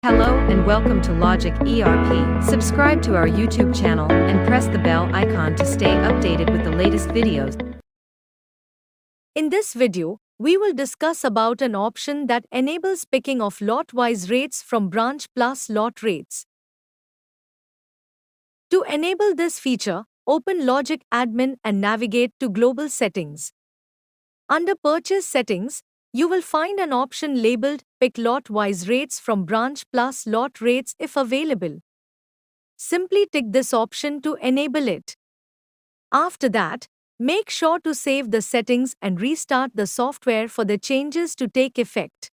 Hello and welcome to Logic ERP. Subscribe to our YouTube channel and press the bell icon to stay updated with the latest videos. In this video, we will discuss about an option that enables picking of lot-wise rates from branch plus lot rates. To enable this feature, open Logic Admin and navigate to Global Settings. Under Purchase Settings, you will find an option labeled Pick Lot-wise rates from branch plus lot rates if available. Simply tick this option to enable it. After that, make sure to save the settings and restart the software for the changes to take effect.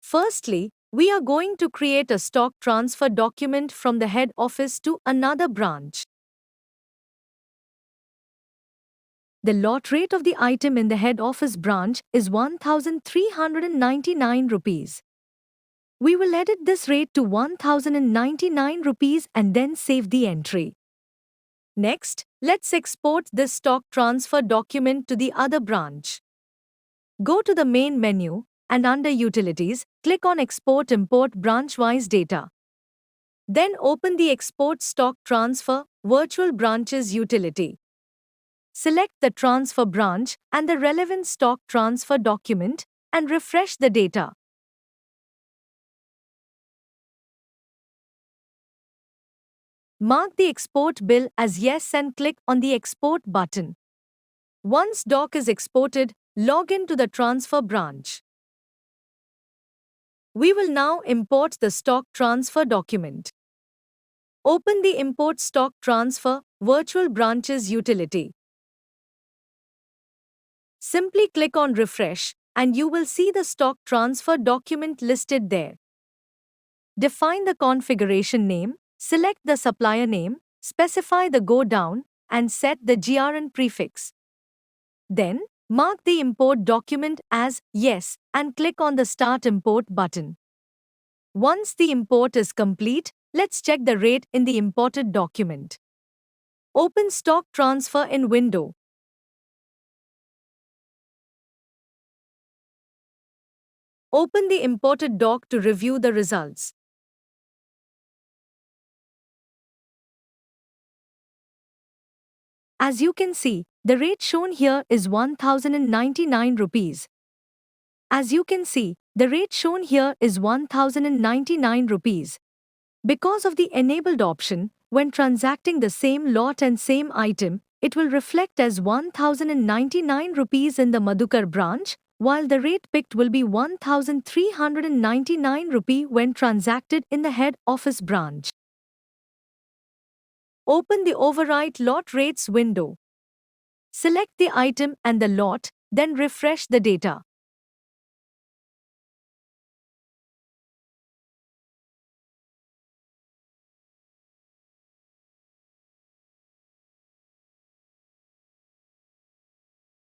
Firstly, we are going to create a stock transfer document from the head office to another branch. The lot rate of the item in the head office branch is 1,399 rupees. We will edit this rate to 1,099 rupees and then save the entry. Next, let's export this stock transfer document to the other branch. Go to the main menu and under Utilities, click on Export Import Branch-wise Data. Then open the Export Stock Transfer Virtual Branches utility. Select the transfer branch and the relevant stock transfer document and refresh the data. Mark the export bill as yes and click on the Export button. Once doc is exported, log in to the transfer branch. We will now import the stock transfer document. Open the Import Stock Transfer Virtual Branches utility. Simply click on Refresh and you will see the stock transfer document listed there. Define the configuration name, select the supplier name, specify the go down, and set the GRN prefix. Then, mark the import document as Yes and click on the Start Import button. Once the import is complete, let's check the rate in the imported document. Open Stock Transfer in window. Open the imported doc to review the results. As you can see, the rate shown here is 1,099 rupees. As you can see, the rate shown here is 1,099 rupees. Because of the enabled option, when transacting the same lot and same item, it will reflect as 1,099 rupees in the Madhukar branch, while the rate picked will be 1,399 rupee when transacted in the head office branch. Open the Overwrite Lot Rates window. Select the item and the lot, then refresh the data.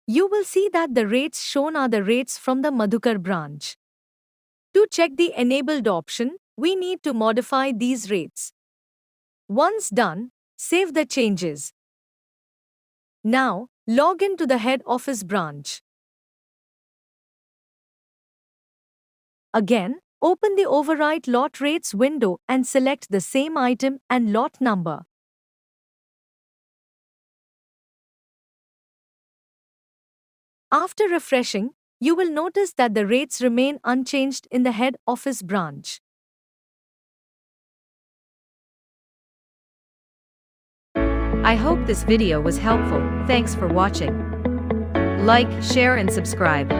You will see that the rates shown are the rates from the Madhukar branch. To check the enabled option, we need to modify these rates. Once done, save the changes. Now, log in to the head office branch. Again, open the Overwrite Lot Rates window and select the same item and lot number. After refreshing, you will notice that the rates remain unchanged in the head office branch. I hope this video was helpful. Thanks for watching. Like, share and subscribe.